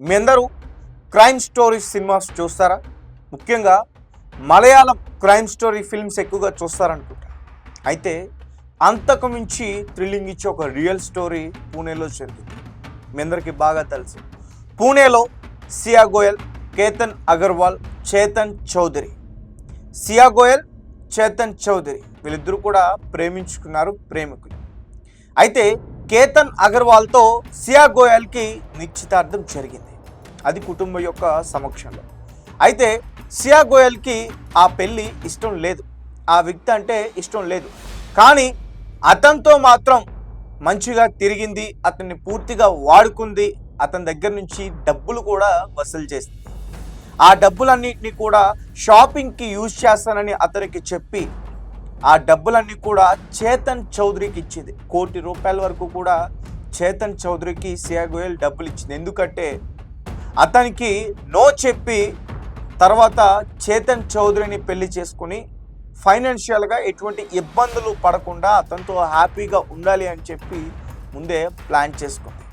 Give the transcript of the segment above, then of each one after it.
మీ అందరూ crime story cinemas చూస్తారా? ముఖ్యంగా మలయాళం క్రైమ్ స్టోరీ ఫిల్మ్స్ ఎక్కువగా చూస్తారనుకుంటా. అయితే అంతకు మించి థ్రిల్లింగ్ ఇచ్చే ఒక రియల్ స్టోరీ పూణేలో జరిగింది. మీ అందరికీ బాగా తెలుసు. పూణేలో సియా గోయల్, కేతన్ అగర్వాల్, చేతన్ చౌదరి. సియా గోయల్, చేతన్ చౌదరి వీళ్ళిద్దరూ కూడా ప్రేమించుకున్నారు, ప్రేమికులు. అయితే కేతన్ అగర్వాల్తో సియా గోయల్కి నిశ్చితార్థం జరిగింది. అది కుటుంబం యొక్క సమక్షంలో. అయితే సియా గోయల్కి ఆ పెళ్ళి ఇష్టం లేదు, ఆ వ్యక్తి అంటే ఇష్టం లేదు. కానీ అతనితో మాత్రం మంచిగా తిరిగింది, అతన్ని పూర్తిగా వాడుకుంది, అతని దగ్గర నుంచి డబ్బులు కూడా వసూలు చేసింది. ఆ డబ్బులన్నింటినీ కూడా షాపింగ్కి యూజ్ చేస్తానని అతనికి చెప్పి ఆ డబ్బులన్నీ కూడా చేతన్ చౌదరికి ఇచ్చింది. ₹1,00,00,000 వరకు కూడా చేతన్ చౌదరికి సియా గోయల్ డబ్బులు ఇచ్చింది. ఎందుకంటే అతనికి నో చెప్పి తర్వాత చేతన్ చౌదరిని పెళ్లి చేసుకుని ఫైనాన్షియల్గా ఎటువంటి ఇబ్బందులు పడకుండా అతనితో హ్యాపీగా ఉండాలి అని చెప్పి ముందే ప్లాన్ చేసుకుంది.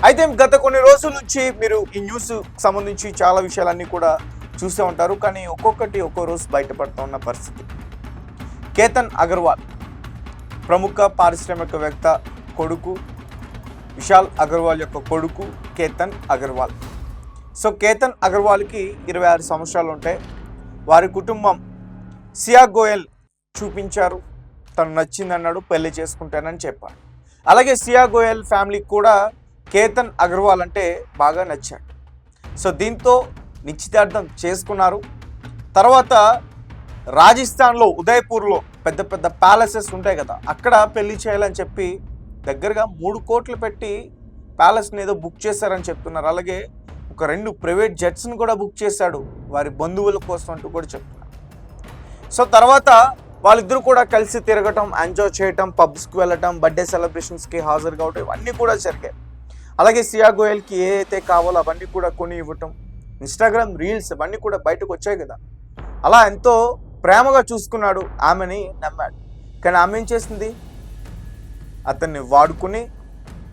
అయితే గత కొన్ని రోజుల నుంచి మీరు ఈ న్యూస్ సంబంధించి చాలా విషయాలన్నీ కూడా చూసే ఉంటారు. కానీ ఒక్కొక్కటి ఒక్కో రోజు బయటపడుతున్న పరిస్థితి. కేతన్ అగర్వాల్ ప్రముఖ పారిశ్రామికవేత్త కొడుకు, విశాల్ అగర్వాల్ యొక్క కొడుకు కేతన్ అగర్వాల్. సో కేతన్ అగర్వాల్కి 26 సంవత్సరాలు ఉంటాయి. వారి కుటుంబం సియా గోయల్ చూపించారు, తను నచ్చిందన్నాడు, పెళ్లి చేసుకుంటానని చెప్పాడు. అలాగే సియా గోయల్ ఫ్యామిలీకి కూడా కేతన్ అగర్వాల్ అంటే బాగా నచ్చాడు. సో దీంతో నిశ్చితార్థం చేసుకున్నారు. తర్వాత రాజస్థాన్లో ఉదయపూర్లో పెద్ద పెద్ద ప్యాలెసెస్ ఉంటాయి కదా, అక్కడ పెళ్లి చేయాలని చెప్పి దగ్గరగా 3 కోట్లు పెట్టి ప్యాలెస్ని ఏదో బుక్ చేశారని చెప్తున్నారు. అలాగే ఒక 2 ప్రైవేట్ జెట్స్ని కూడా బుక్ చేశాడు వారి బంధువుల కోసం అంటూ కూడా చెప్తున్నారు. సో తర్వాత వాళ్ళిద్దరూ కూడా కలిసి తిరగటం, ఎంజాయ్ చేయటం, పబ్స్కి వెళ్ళటం, బర్త్డే సెలబ్రేషన్స్కి హాజరు కావటం, ఇవన్నీ కూడా జరిగాయి. అలాగే సియా గోయల్కి ఏదైతే కావాలో అవన్నీ కూడా కొని ఇవ్వటం, ఇన్స్టాగ్రామ్ రీల్స్ అవన్నీ కూడా బయటకు వచ్చాయి కదా, అలా ఎంతో ప్రేమగా చూసుకున్నాడు, ఆమెని నమ్మాడు. కానీ ఆమె ఏం చేసింది? అతన్ని వాడుకుని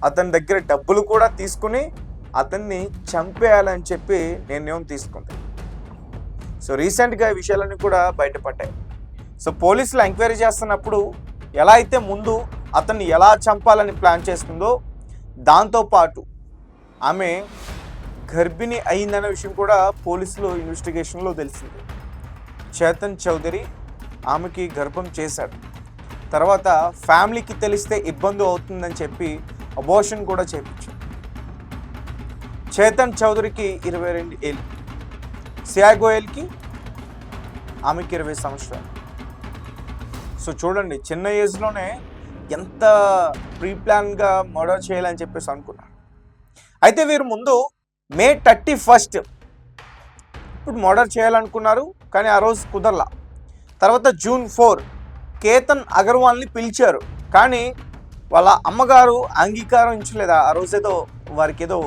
అతని దగ్గర డబ్బులు కూడా తీసుకుని అతన్ని చంపేయాలని చెప్పి నిర్ణయం తీసుకుంది. సో రీసెంట్గా ఈ విషయాలన్నీ కూడా బయటపడ్డాయి. సో పోలీసులు ఎంక్వైరీ చేస్తున్నప్పుడు ఎలా అయితే ముందు అతన్ని ఎలా చంపాలని ప్లాన్ చేస్తుందో, దాంతోపాటు ఆమె గర్భిణి అయిందనే విషయం కూడా పోలీసులు ఇన్వెస్టిగేషన్లో తెలిసింది. చేతన్ చౌదరి ఆమెకి గర్భం చేశాడు. తర్వాత ఫ్యామిలీకి తెలిస్తే ఇబ్బంది అవుతుందని చెప్పి అబోర్షన్ కూడా చేయించాడు. చేతన్ చౌదరికి 22 ఏళ్ళు, సియా గోయల్కి ఆమెకి 20 సంవత్సరాలు. సో చూడండి, చిన్న ఏజ్లోనే ఎంత ప్రీ ప్లాన్గా మర్డర్ చేయాలని చెప్పేసి అనుకున్నారు. అయితే వీరు ముందు మే 31 ఇప్పుడు మర్డర్ చేయాలనుకున్నారు, కానీ ఆ రోజు కుదరలా. తర్వాత జూన్ 4 కేతన్ అగర్వాల్ని పిలిచారు, కానీ వాళ్ళ అమ్మగారు అంగీకారం ఇచ్చలేదు. ఆ రోజు ఏదో వారికి ఏదో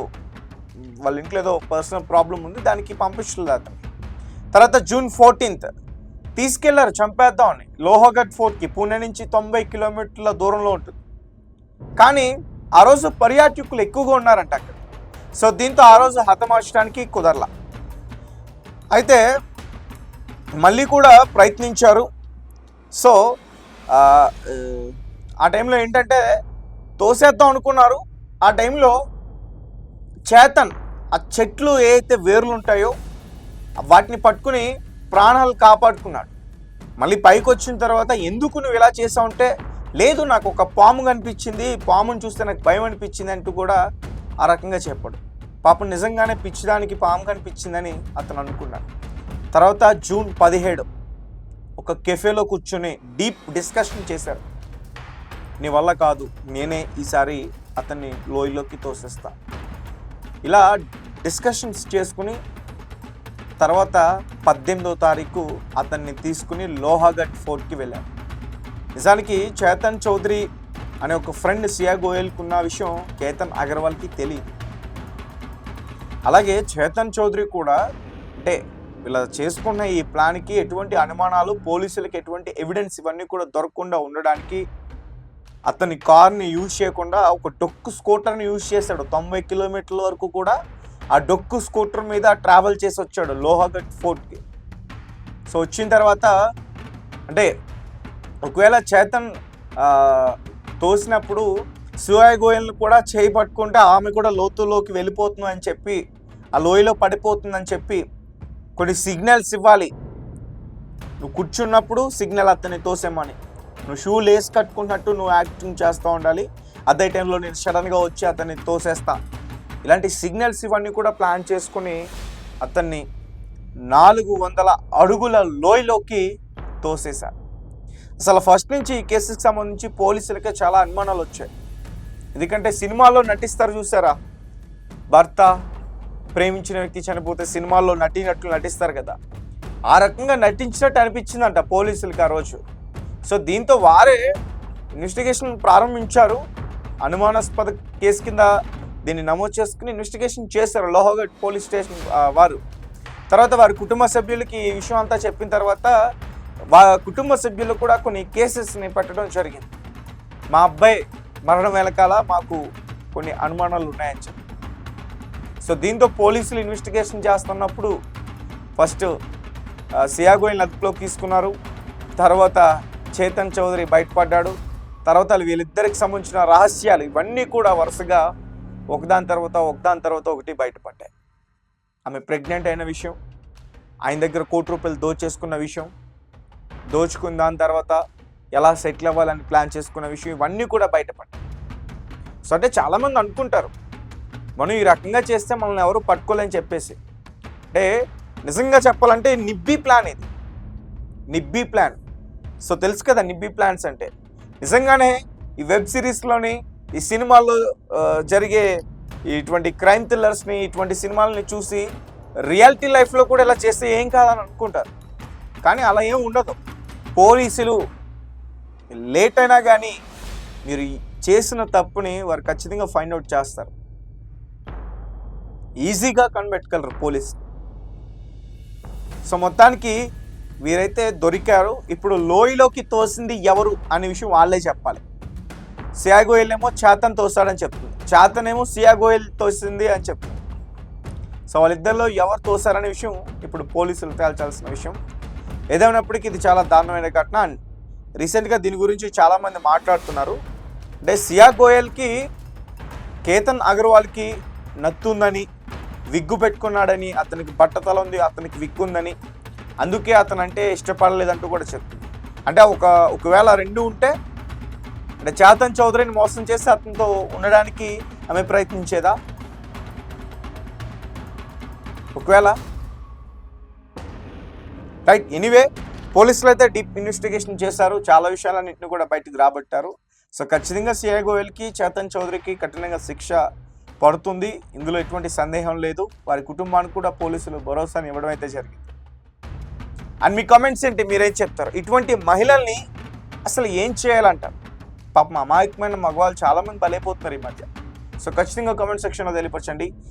వాళ్ళ ఇంట్లో ఏదో పర్సనల్ ప్రాబ్లం ఉంది, దానికి పంపించలేదు అతను. తర్వాత జూన్ 14 తీసుకెళ్లారు చంపేద్దామని లోహగఢ్ ఫోర్ట్కి. పూణే నుంచి 90 కిలోమీటర్ల దూరంలో ఉంటుంది. కానీ ఆ రోజు పర్యాటకులు ఎక్కువగా ఉన్నారంట అక్కడ. సో దీంతో ఆ రోజు హతమార్చడానికి కుదరలా. అయితే మళ్ళీ కూడా ప్రయత్నించారు. సో ఆ టైంలో ఏంటంటే తోసేద్దాం అనుకున్నారు. ఆ టైంలో చేతన్ ఆ చెట్లు ఏదైతే వేర్లు ఉంటాయో వాటిని పట్టుకుని ప్రాణాలు కాపాడుకున్నాడు. మళ్ళీ పైకి వచ్చిన తర్వాత ఎందుకు నువ్వు ఇలా చేసావు అంటే, లేదు నాకు ఒక పాము కనిపించింది, పాముని చూస్తే నాకు భయం అనిపించింది అంటూ కూడా ఆ రకంగా చెప్పాడు. పాపం నిజంగానే పిచ్చిదానికి పాము కనిపించిందని అతను అనుకున్నాడు. తర్వాత జూన్ 17 ఒక కెఫేలో కూర్చొని డీప్ డిస్కషన్ చేశారు. నీ వల్ల కాదు, నేనే ఈసారి అతన్ని లోయలోకి తోసేస్తా. ఇలా డిస్కషన్స్ చేసుకుని తర్వాత 18వ తారీఖు అతన్ని తీసుకుని లోహగఢ్ ఫోర్ట్కి వెళ్ళారు. నిజానికి చేతన్ చౌదరి అనే ఒక ఫ్రెండ్ సియా గోయల్కి ఉన్న విషయం కేతన్ అగర్వాల్కి తెలియదు. అలాగే చేతన్ చౌదరి కూడా అంటే ఇలా చేసుకున్న ఈ ప్లాన్కి ఎటువంటి అనుమానాలు, పోలీసులకు ఎటువంటి ఎవిడెన్స్ ఇవన్నీ కూడా దొరకకుండా ఉండడానికి అతని కార్ని యూజ్ చేయకుండా ఒక డొక్కు స్కూటర్ని యూజ్ చేశాడు. 90 కిలోమీటర్ల వరకు కూడా ఆ డొక్కు స్కూటర్ మీద ట్రావెల్ చేసి వచ్చాడు లోహాగఢ్ ఫోర్ట్కి. సో వచ్చిన తర్వాత అంటే ఒకవేళ చేతన్ తోసినప్పుడు శ్రేయా గోయల్ని కూడా చేయి పట్టుకుంటే ఆమె కూడా లోతులోకి వెళ్ళిపోతుంది అని చెప్పి, ఆ లోయలో పడిపోతుందని చెప్పి కొన్ని సిగ్నల్స్ ఇవ్వాలి. నువ్వు కూర్చున్నప్పుడు సిగ్నల్ అతన్ని తోసేమని, నువ్వు షూ లేస్ కట్టుకున్నట్టు నువ్వు యాక్టింగ్ చేస్తూ ఉండాలి, అదే టైంలో నేను సడన్గా వచ్చి అతన్ని తోసేస్తా, ఇలాంటి సిగ్నల్స్ ఇవన్నీ కూడా ప్లాన్ చేసుకుని అతన్ని 400 అడుగుల లోయలోకి తోసేశారు. అసలు ఫస్ట్ నుంచి ఈ కేసుకి సంబంధించి పోలీసులకే చాలా అనుమానాలు వచ్చాయి. ఎందుకంటే సినిమాల్లో నటిస్తారు చూసారా, భర్త ప్రేమించిన వ్యక్తి చనిపోతే సినిమాల్లో నటినట్లు నటిస్తారు కదా, ఆ రకంగా నటించినట్టు అనిపించిందంట పోలీసులకి ఆ రోజు. సో దీంతో వారే ఇన్వెస్టిగేషన్ ప్రారంభించారు. అనుమానాస్పద కేసు కింద దీన్ని నమోదు చేసుకుని ఇన్వెస్టిగేషన్ చేశారు లోహాగఢ్ పోలీస్ స్టేషన్ వారు. తర్వాత వారి కుటుంబ సభ్యులకి ఈ విషయం అంతా చెప్పిన తర్వాత కుటుంబ సభ్యులు కూడా కొన్ని కేసెస్ని పెట్టడం జరిగింది. మా అబ్బాయి మరణం వెనకాల మాకు కొన్ని అనుమానాలు ఉన్నాయని చెప్పి. సో దీంతో పోలీసులు ఇన్వెస్టిగేషన్ చేస్తున్నప్పుడు ఫస్ట్ శ్రేయా గోయల్ని అదుపులోకి తీసుకున్నారు. తర్వాత చేతన్ చౌదరి బయటపడ్డాడు. తర్వాత వీళ్ళిద్దరికి సంబంధించిన రహస్యాలు ఇవన్నీ కూడా వరుసగా ఒకదాని తర్వాత ఒకటి బయటపడ్డాయి. ఆమె ప్రెగ్నెంట్ అయిన విషయం, ఆయన దగ్గర ₹1,00,00,000 దోచేసుకున్న విషయం, దోచుకున్న దాని తర్వాత ఎలా సెటిల్ అవ్వాలని ప్లాన్ చేసుకున్న విషయం, ఇవన్నీ కూడా బయటపడ్డాయి. సో అంటే చాలామంది అనుకుంటారు మనం ఈ రకంగా చేస్తే మనల్ని ఎవరు పట్టుకోలేని చెప్పేసి. అంటే నిజంగా చెప్పాలంటే నిబ్బీ ప్లాన్ ఇది, నిబ్బీ ప్లాన్. సో తెలుసు కదా నిబ్బీ ప్లాన్స్ అంటే. నిజంగానే ఈ వెబ్ సిరీస్లోని ఈ సినిమాల్లో జరిగే ఇటువంటి క్రైమ్ థ్రిల్లర్స్ని ఇటువంటి సినిమాలని చూసి రియాలిటీ లైఫ్లో కూడా ఇలా చేస్తే ఏం కాదని అనుకుంటారు, కానీ అలా ఏం ఉండదు. పోలీసులు లేట్ అయినా కానీ మీరు చేసిన తప్పుని వారు ఖచ్చితంగా ఫైండ్ అవుట్ చేస్తారు, ఈజీగా కనిపెట్టగలరు పోలీసు. సో మొత్తానికి వీరైతే దొరికారు. ఇప్పుడు లోయలోకి తోసింది ఎవరు అనే విషయం వాళ్ళే చెప్పాలి. శ్రేయా గోయల్ ఏమో చేతన్ తోస్తాడని చెప్తుంది, చేతన్ ఏమో శ్రేయా గోయల్ తోసింది అని చెప్తుంది. సో వాళ్ళిద్దరిలో ఎవరు తోసారనే విషయం ఇప్పుడు పోలీసులు తేల్చాల్సిన విషయం. ఏదైనప్పటికీ ఇది చాలా దారుణమైన ఘటన. రీసెంట్గా దీని గురించి చాలామంది మాట్లాడుతున్నారు. అంటే శ్రేయా గోయల్కి కేతన్ అగర్వాల్కి నత్తుందని, విగ్గు పెట్టుకున్నాడని, అతనికి బట్టతల ఉంది, అతనికి విగ్గు ఉందని, అందుకే అతను అంటే ఇష్టపడలేదంటూ కూడా చెప్తుంది. అంటే ఒకవేళ రెండు ఉంటే అంటే చేతన్ చౌదరిని మోసం చేసి అతనితో ఉండడానికి ఆమె ప్రయత్నించేదా? ఒకవేళ రైట్. ఎనీవే పోలీసులు అయితే డీప్ ఇన్వెస్టిగేషన్ చేశారు, చాలా విషయాలన్నింటినీ కూడా బయటకు రాబట్టారు. సో ఖచ్చితంగా శ్రేయా గోయల్కి చేతన్ చౌదరికి కఠినంగా శిక్ష పడుతుంది, ఇందులో ఎటువంటి సందేహం లేదు. వారి కుటుంబానికి కూడా పోలీసులు భరోసాని ఇవ్వడం అయితే జరిగింది. అండ్ మీ కామెంట్స్ ఏంటి, మీరేం చెప్తారు? ఇటువంటి మహిళల్ని అసలు ఏం చేయాలంటారు? పాపం అమాయకమైన మగవాళ్ళు చాలామంది బలైపోతున్నారు ఈ మధ్య. సో ఖచ్చితంగా కామెంట్ సెక్షన్లో తెలియపరచండి.